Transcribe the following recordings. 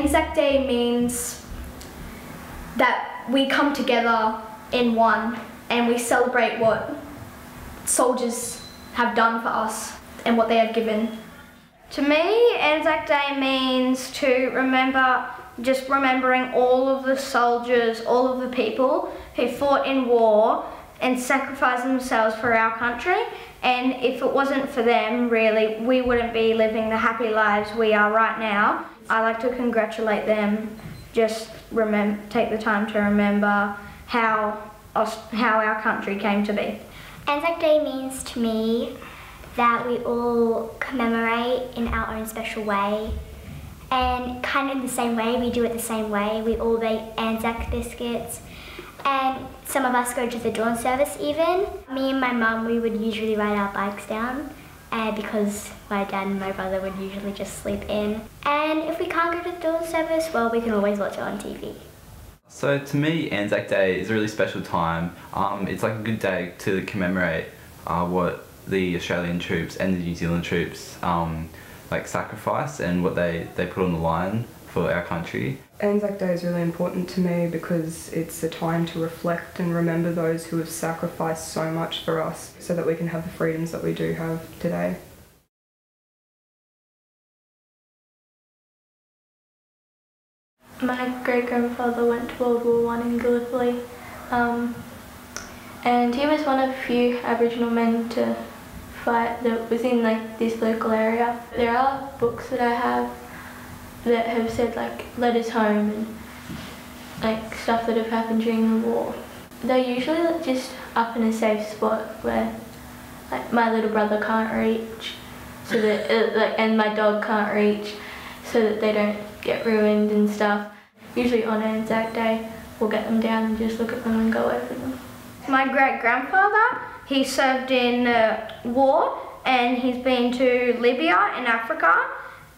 ANZAC Day means that we come together in one and we celebrate what soldiers have done for us and what they have given. To me, ANZAC Day means to remembering all of the soldiers, all of the people who fought in war and sacrificed themselves for our country. And if it wasn't for them, really, we wouldn't be living the happy lives we are right now. I like to congratulate them, just take the time to remember how our country came to be. ANZAC Day means to me that we all commemorate in our own special way, and kind of in the same way, we do it the same way. We all bake ANZAC biscuits, and some of us go to the dawn service even. Me and my mum, we would usually ride our bikes down, because my dad and my brother would usually just sleep in. And if we can't go to the dawn service, well, we can always watch it on TV. So to me, ANZAC Day is a really special time. It's like a good day to commemorate what the Australian troops and the New Zealand troops like sacrifice and what they put on the line for our country. ANZAC Day is really important to me because it's a time to reflect and remember those who have sacrificed so much for us so that we can have the freedoms that we do have today. My great-grandfather went to World War I in Gallipoli, and he was one of the few Aboriginal men to fight that was in this local area. There are books that I have that have said letters home and stuff that have happened during the war. They're usually just up in a safe spot where my little brother can't reach, so that and my dog can't reach, so that they don't get ruined and stuff. Usually on ANZAC Day we'll get them down and just look at them and go over them. My great-grandfather, he served in war, and he's been to Libya in Africa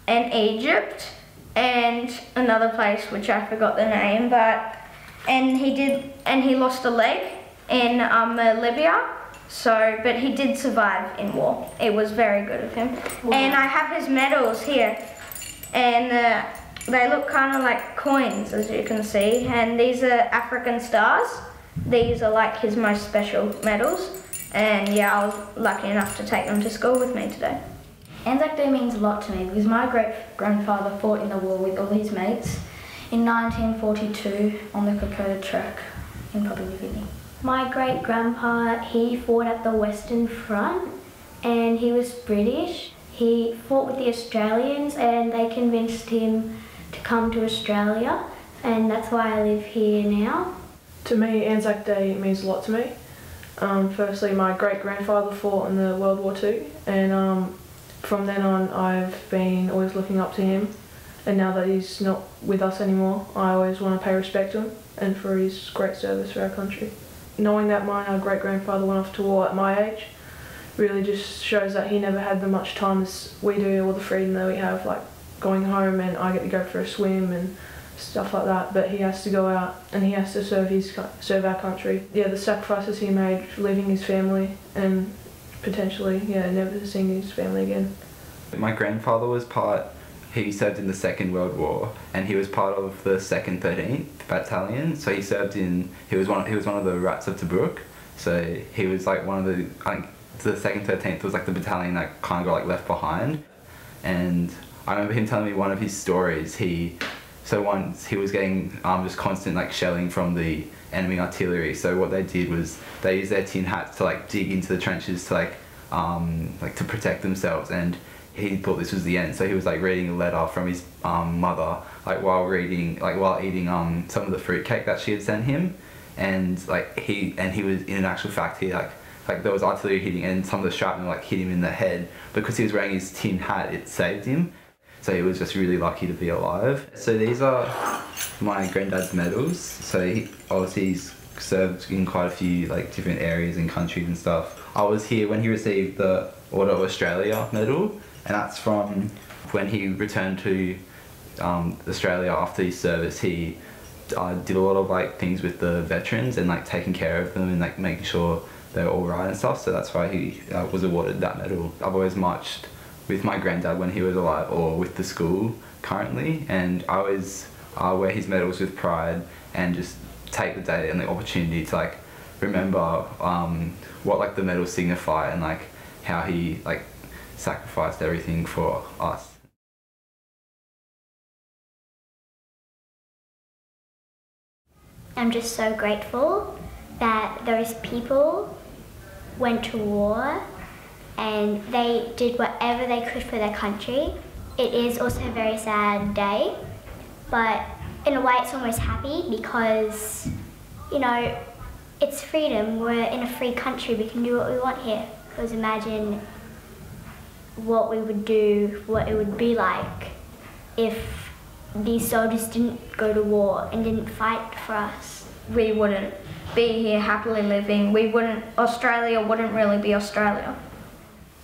and Egypt and another place which I forgot the name, and he lost a leg in Libya. But he did survive in war. It was very good of him. Wow. And I have his medals here, and they look kind of like coins, as you can see, and these are African stars. These are his most special medals, and yeah, I was lucky enough to take them to school with me today. ANZAC Day means a lot to me because my great-grandfather fought in the war with all his mates in 1942 on the Kokoda track in Papua New Guinea. My great-grandpa, he fought at the Western Front, and he was British. He fought with the Australians, and they convinced him to come to Australia, and that's why I live here now. To me, ANZAC Day means a lot to me. Firstly, my great-grandfather fought in the World War II, and from then on I've been always looking up to him, and now that he's not with us anymore, I always want to pay respect to him and for his great service for our country. Knowing that my great-grandfather went off to war at my age really just shows that he never had the much time as we do, or the freedom that we have, like going home and I get to go for a swim and stuff like that, but he has to go out and he has to serve our country. Yeah, the sacrifices he made, leaving his family and potentially, never seeing his family again. My grandfather he served in the Second World War, and he was part of the 2nd 13th Battalion. So he was one of the Rats of Tobruk. So he was one of the, I think the 2nd 13th was the battalion that kind of got left behind. And I remember him telling me one of his stories. Once he was getting just constant shelling from the enemy artillery. So what they did was they used their tin hats to dig into the trenches to to protect themselves, and he thought this was the end. So he was reading a letter from his mother while eating some of the fruitcake that she had sent him, and he was, in actual fact, he there was artillery hitting, and some of the shrapnel hit him in the head. Because he was wearing his tin hat, it saved him. So he was just really lucky to be alive. So these are my granddad's medals. So he's served in quite a few different areas and countries and stuff. I was here when he received the Order of Australia medal, and that's from when he returned to Australia after his service. He did a lot of things with the veterans and taking care of them and making sure they're all right and stuff. So that's why he was awarded that medal. I've always marched with my granddad when he was alive, or with the school, currently, and I always wear his medals with pride and just take the day and the opportunity to like remember what like the medals signify and like how he like sacrificed everything for us. I'm just so grateful that those people went to war and they did whatever they could for their country. It is also a very sad day, but in a way it's almost happy because, you know, it's freedom. We're in a free country, we can do what we want here. Because imagine what we would do, what it would be like if these soldiers didn't go to war and didn't fight for us. We wouldn't be here happily living. Australia wouldn't really be Australia.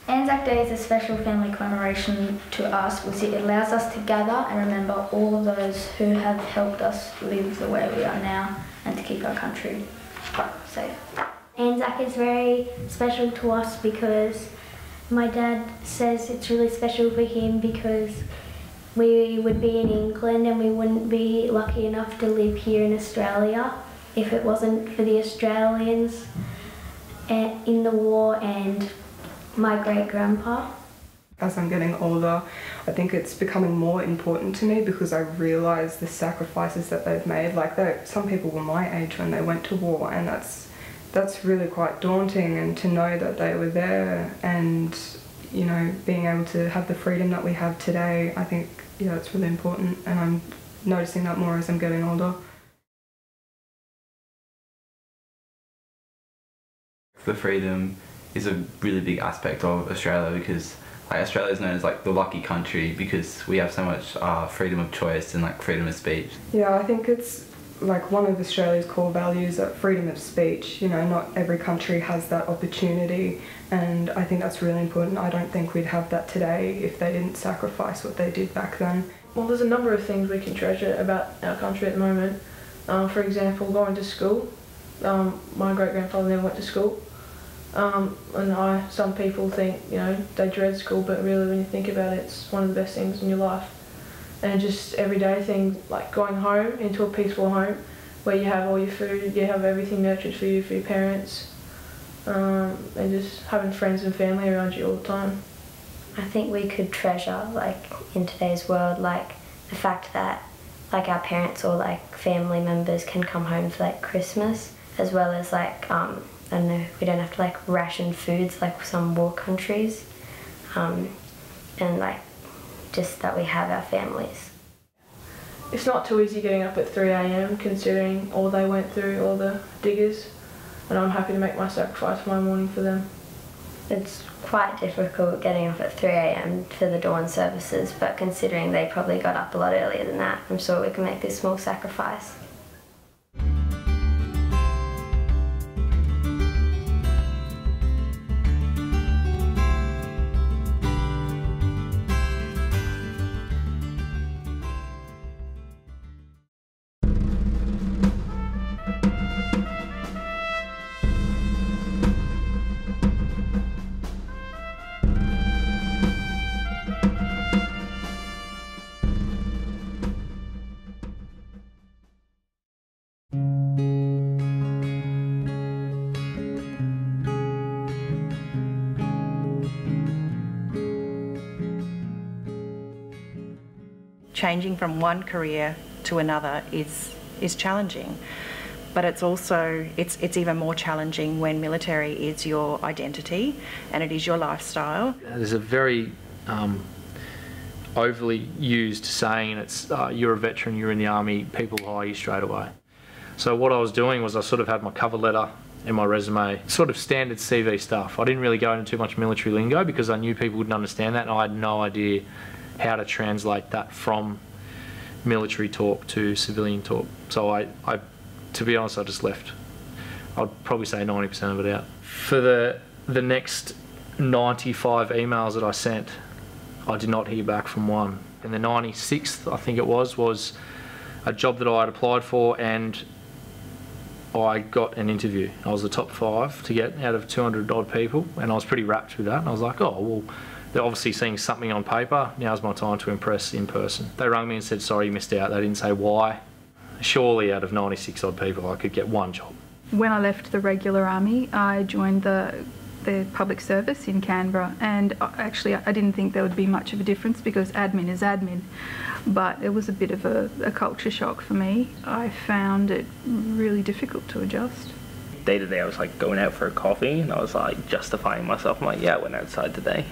ANZAC Day is a special family commemoration to us because it allows us to gather and remember all of those who have helped us live the way we are now and to keep our country safe. ANZAC is very special to us because my dad says it's really special for him because we would be in England and we wouldn't be lucky enough to live here in Australia if it wasn't for the Australians in the war and my great-grandpa. As I'm getting older, I think it's becoming more important to me because I realise the sacrifices that they've made. Like some people were my age when they went to war, and that's really quite daunting, and to know that they were there and, you know, being able to have the freedom that we have today, I think, yeah, it's really important, and I'm noticing that more as I'm getting older. The freedom is a really big aspect of Australia because like Australia is known as like the lucky country because we have so much freedom of choice and like freedom of speech. Yeah, I think it's like one of Australia's core values, that freedom of speech. You know, not every country has that opportunity, and I think that's really important. I don't think we'd have that today if they didn't sacrifice what they did back then. Well, there's a number of things we can treasure about our country at the moment. For example, going to school. My great-grandfather never went to school. And some people think, you know, they dread school, but really when you think about it, it's one of the best things in your life. And just everyday things like going home into a peaceful home where you have all your food, you have everything nurtured for you, for your parents, and just having friends and family around you all the time. I think we could treasure, like, in today's world, like, the fact that, like, our parents or, like, family members can come home for, like, Christmas, as well as, like, I don't know, we don't have to, like, ration foods like some war countries, and, like, just that we have our families. It's not too easy getting up at 3 a.m. considering all they went through, all the diggers, and I'm happy to make my sacrifice tomorrow morning for them. It's quite difficult getting up at 3 a.m. for the dawn services, but considering they probably got up a lot earlier than that, I'm sure we can make this small sacrifice. Changing from one career to another is challenging, but it's also it's even more challenging when military is your identity and it is your lifestyle. There's a very overly used saying, and it's you're a veteran, you're in the army, people hire you straight away. So what I was doing was I sort of had my cover letter and my resume, sort of standard CV stuff. I didn't really go into too much military lingo because I knew people wouldn't understand that, and I had no idea how to translate that from military talk to civilian talk. So I to be honest, I just left. I'd probably say 90% of it out. For the next 95 emails that I sent, I did not hear back from one. And the 96th, I think it was a job that I had applied for, and I got an interview. I was the top 5 to get out of 200 odd people, and I was pretty rapt with that. And I was like, oh, well, they're obviously seeing something on paper. Now's my time to impress in person. They rang me and said, sorry, you missed out. They didn't say why. Surely out of 96 odd people, I could get one job. When I left the regular army, I joined the public service in Canberra, and actually I didn't think there would be much of a difference because admin is admin, but it was a bit of a culture shock for me. I found it really difficult to adjust. Day to day I was like going out for a coffee and I was like justifying myself. I'm like, yeah, I went outside today.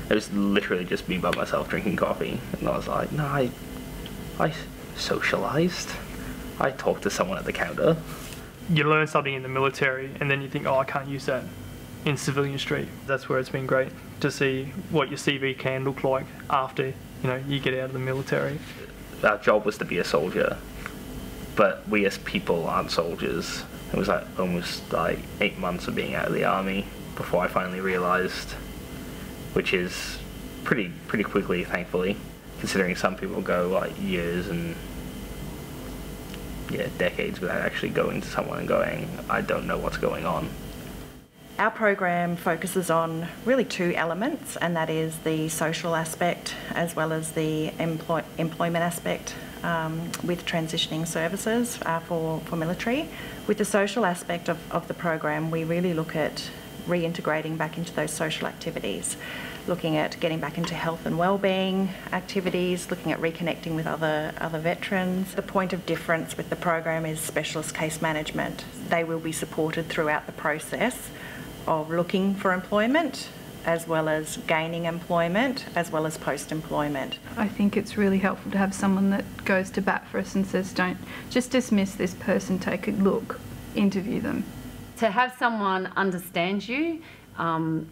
It was literally just me by myself drinking coffee, and I was like, no, I socialised. I talked to someone at the counter. You learn something in the military and then you think, oh, I can't use that in civilian street. That's where it's been great to see what your CV can look like after you get out of the military. Our job was to be a soldier, but we as people aren't soldiers. It was like almost like 8 months of being out of the army before I finally realised, which is pretty quickly, thankfully, considering some people go like years and decades without actually going to someone and going, I don't know what's going on. Our program focuses on really two elements, and that is the social aspect as well as the employment aspect with transitioning services for military. With the social aspect of the program, we really look at reintegrating back into those social activities, looking at getting back into health and wellbeing activities, looking at reconnecting with other veterans. The point of difference with the program is specialist case management. They will be supported throughout the process of looking for employment, as well as gaining employment, as well as post-employment. I think it's really helpful to have someone that goes to bat for us and says, don't just dismiss this person, take a look, interview them. To have someone understand you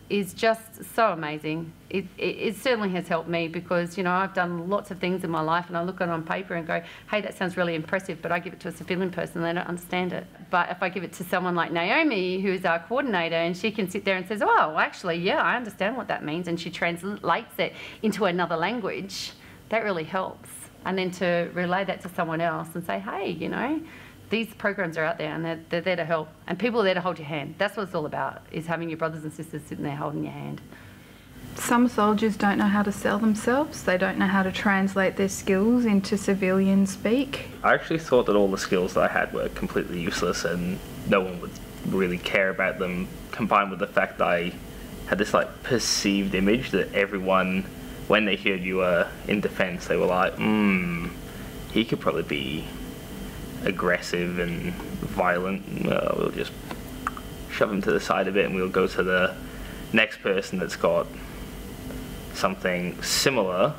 is just so amazing. It certainly has helped me because, I've done lots of things in my life and I look at it on paper and go, hey, that sounds really impressive, but I give it to a civilian person and they don't understand it. But if I give it to someone like Naomi, who is our coordinator, and she can sit there and says, oh, actually, yeah, I understand what that means, and she translates it into another language, that really helps. And then to relay that to someone else and say, hey, these programs are out there and they're there to help, and people are there to hold your hand. That's what it's all about, is having your brothers and sisters sitting there holding your hand. Some soldiers don't know how to sell themselves. They don't know how to translate their skills into civilian speak. I actually thought that all the skills that I had were completely useless and no one would really care about them, combined with the fact that I had this perceived image that everyone, when they heard you were in defence, they were like, he could probably be aggressive and violent. We'll just shove him to the side a bit and we'll go to the next person that's got something similar.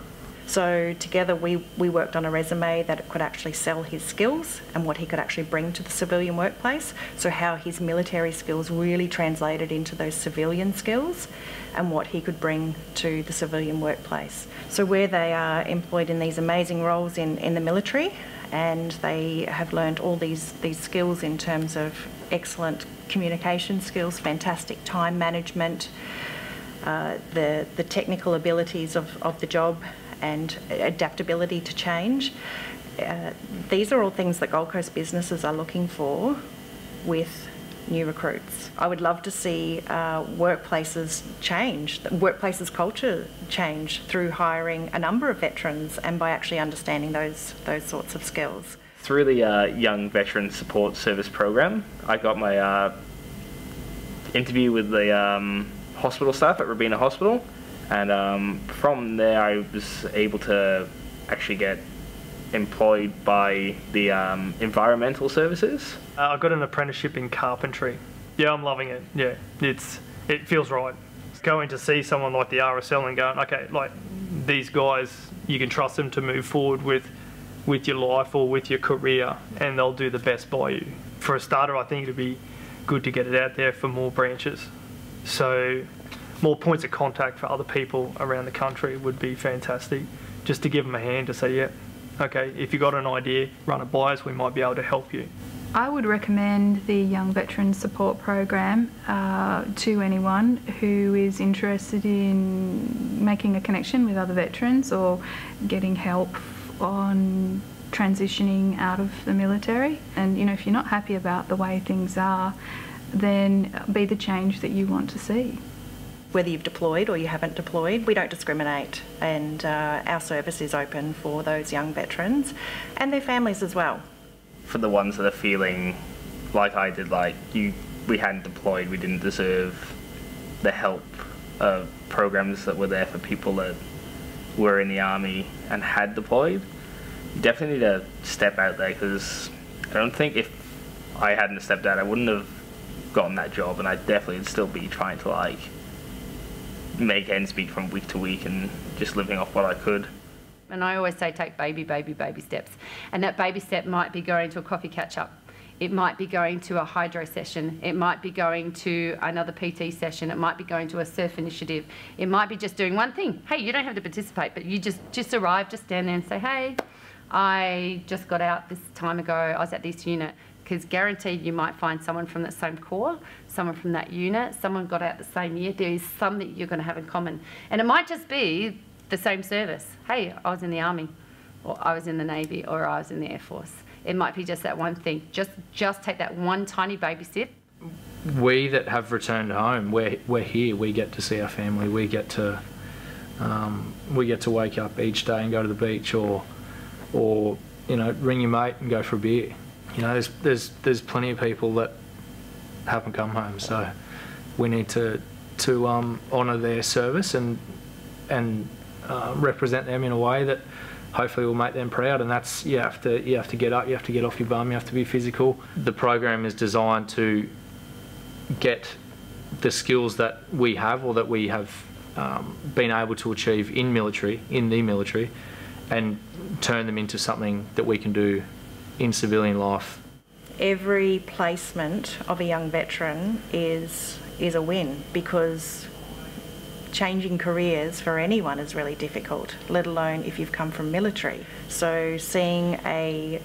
So together we worked on a resume that could actually sell his skills and what he could actually bring to the civilian workplace, so how his military skills really translated into those civilian skills and what he could bring to the civilian workplace. So where they are employed in these amazing roles in the military, and they have learned all these skills in terms of excellent communication skills, fantastic time management, the technical abilities of the job and adaptability to change. These are all things that Gold Coast businesses are looking for with new recruits. I would love to see workplaces change, workplaces culture change through hiring a number of veterans and by actually understanding those sorts of skills. Through the Young Veteran Support Service program, I got my interview with the hospital staff at Robina Hospital, and from there I was able to actually get employed by the environmental services. I got an apprenticeship in carpentry. Yeah, I'm loving it. Yeah, it feels right. Going to see someone like the RSL and going, okay, these guys, you can trust them to move forward with your life or with your career, and they'll do the best by you. For a starter, I think it'd be good to get it out there for more branches. So more points of contact for other people around the country would be fantastic. Just to give them a hand to say, yeah, okay, if you've got an idea, run it by us, we might be able to help you. I would recommend the Young Veterans Support Program to anyone who is interested in making a connection with other veterans or getting help on transitioning out of the military. And if you're not happy about the way things are, then be the change that you want to see. Whether you've deployed or you haven't deployed, we don't discriminate, and our service is open for those young veterans and their families as well. For the ones that are feeling like I did, like we hadn't deployed, we didn't deserve the help of programs that were there for people that were in the army and had deployed, you definitely need to step out there, because I don't think if I hadn't stepped out I wouldn't have gotten that job, and I definitely would still be trying to like make ends meet from week to week and just living off what I could. And I always say take baby steps, and that baby step might be going to a coffee catch up. It might be going to a hydro session. It might be going to another PT session. It might be going to a surf initiative. It might be just doing one thing. Hey, you don't have to participate, but you just arrive, just stand there and say, hey, I just got out this time ago. I was at this unit. Because guaranteed you might find someone from that same corps, someone from that unit, someone got out the same year. There is some that you're going to have in common. And it might just be the same service. Hey, I was in the Army, or I was in the Navy, or I was in the Air Force. It might be just that one thing. Just take that one tiny baby step. We that have returned home, we're here. We get to see our family. We get to wake up each day and go to the beach, or you know, ring your mate and go for a beer. You know, there's plenty of people that haven't come home, so we need to honour their service and represent them in a way that hopefully will make them proud. And that's you have to get up, you have to get off your bum, you have to be physical. The program is designed to get the skills that we have, or that we have been able to achieve in the military, and turn them into something that we can do in civilian life. Every placement of a young veteran is a win, because changing careers for anyone is really difficult, let alone if you've come from military. So seeing an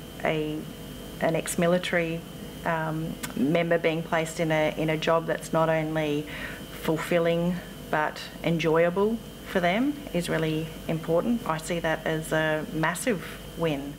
ex-military member being placed in a job that's not only fulfilling but enjoyable for them is really important. I see that as a massive win.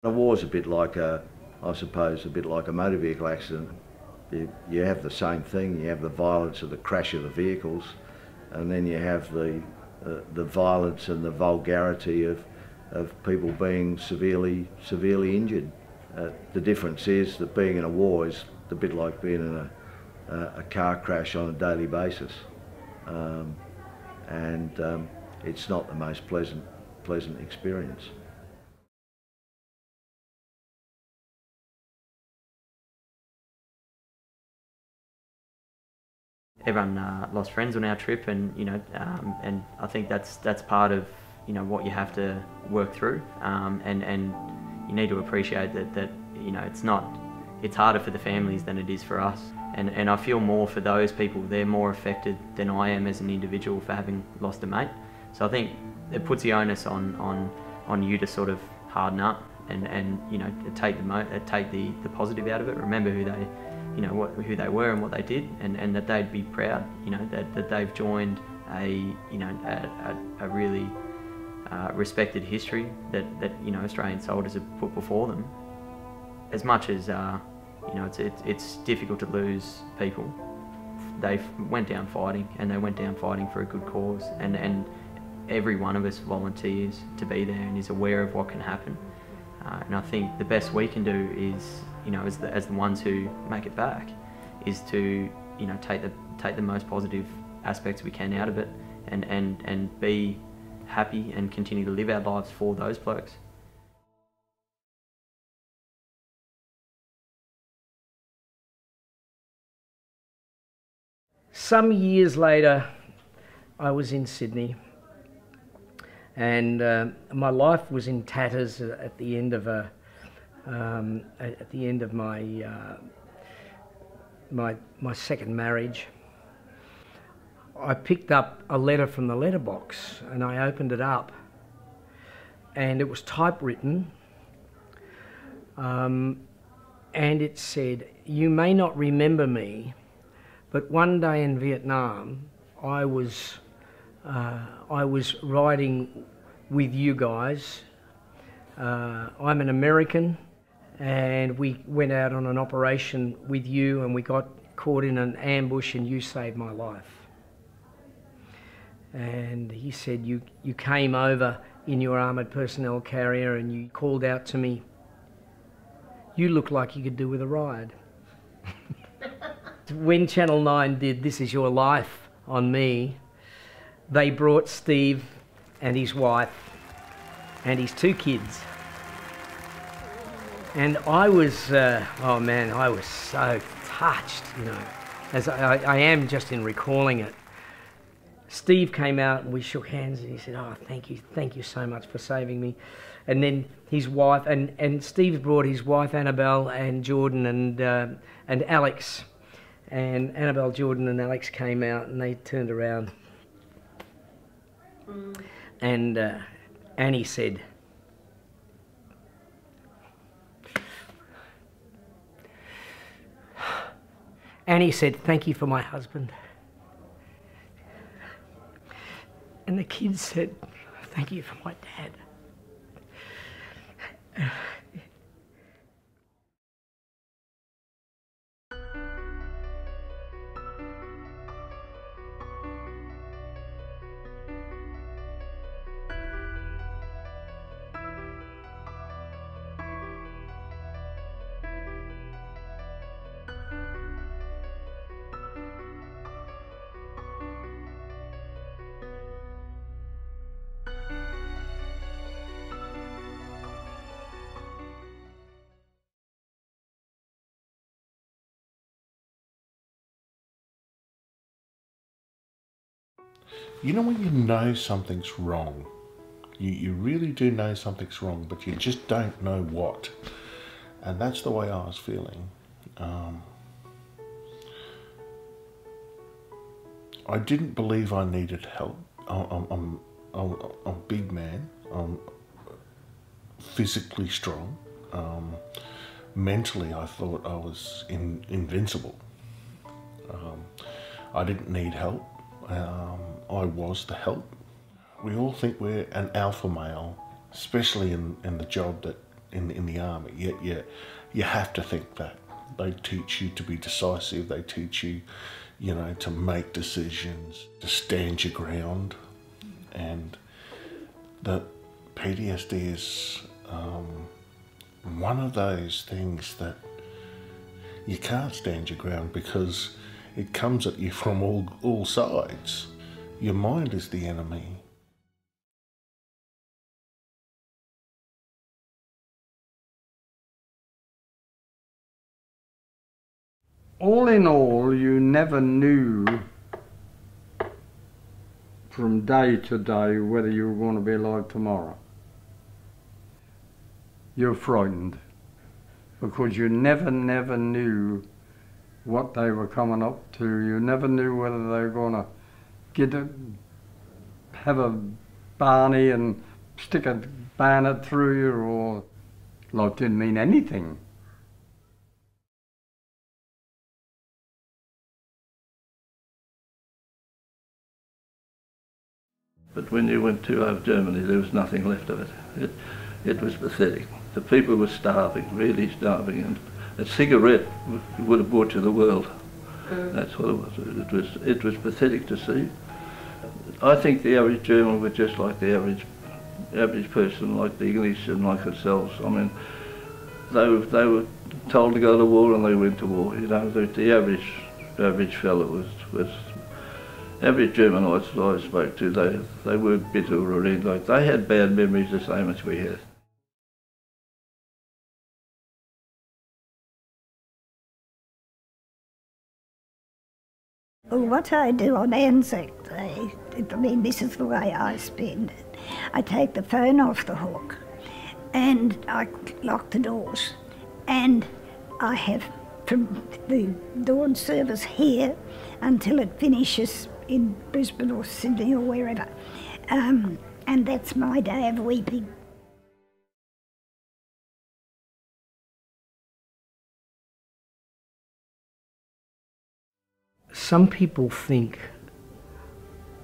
A war's a bit like I suppose, a bit like a motor vehicle accident. You have the same thing. You have the violence of the crash of the vehicles, and then you have the violence and the vulgarity of people being severely injured. The difference is that being in a war is a bit like being in a car crash on a daily basis, and it's not the most pleasant experience. Everyone lost friends on our trip, and and I think that's part of what you have to work through, and you need to appreciate that it's harder for the families than it is for us, and I feel more for those people. They're more affected than I am as an individual for having lost a mate, So I think it puts the onus on you to sort of harden up and you know, take the positive out of it. Remember who they, you know, who they were and what they did, and that they'd be proud, you know, that they've joined a really respected history that you know, Australian soldiers have put before them. As much as you know, it's difficult to lose people, they went down fighting, and they went down fighting for a good cause, and every one of us volunteers to be there and is aware of what can happen. And I think the best we can do is, you know, as the ones who make it back, is to, you know, take the most positive aspects we can out of it, and be happy and continue to live our lives for those blokes. Some years later, I was in Sydney, and my life was in tatters at the end of my second marriage. I picked up a letter from the letterbox, and I opened it up, and it was typewritten, and it said, "You may not remember me, but one day in Vietnam, I was riding with you guys. I'm an American, and we went out on an operation with you, and we got caught in an ambush, and you saved my life." And he said, you came over in your armoured personnel carrier and you called out to me, "You look like you could do with a ride." When Channel 9 did This Is Your Life on me, they brought Steve and his wife and his 2 kids. And I was, oh man, I was so touched, you know, as I am just in recalling it. Steve came out and we shook hands, and he said, "Oh, thank you so much for saving me." And then his wife, and Steve brought his wife Annabelle and Jordan and Alex. And Annabelle, Jordan and Alex came out, and they turned around. And Annie said, "Thank you for my husband." And the kids said, "Thank you for my dad." You know when you know something's wrong, you really do know something's wrong, but you just don't know what. And that's the way I was feeling. I didn't believe I needed help. I'm a big man. I'm physically strong. Mentally, I thought I was invincible. I didn't need help. I was the help. We all think we're an alpha male, especially in the job that in the army. Yet you have to think that. They teach you to be decisive. They teach you, you know, to make decisions, to stand your ground. And the PTSD is one of those things that you can't stand your ground because it comes at you from all sides. Your mind is the enemy. All in all, you never knew from day to day whether you were going to be alive tomorrow. You're frightened because you never knew what they were coming up to. You never knew whether they were going to get have a Barney and stick a bayonet through you, or like didn't mean anything. But when you went to Germany, there was nothing left of it. It was pathetic. The people were starving, really starving, and a cigarette would have brought you the world. That's what it was. It was pathetic to see. I think the average German were just like the average person, like the English and like ourselves. I mean, they were told to go to war and they went to war. You know, the average fellow was average German I spoke to. They were bitter already. Like they had bad memories the same as we had. Well, what I do on ANZAC Day, I mean, this is the way I spend it. I take the phone off the hook and I lock the doors. And I have from the dawn service here until it finishes in Brisbane or Sydney or wherever. And that's my day of weeping. Some people think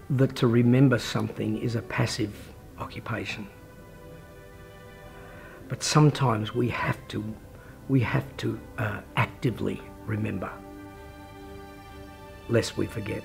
that to remember something is a passive occupation. But sometimes we have to actively remember, lest we forget.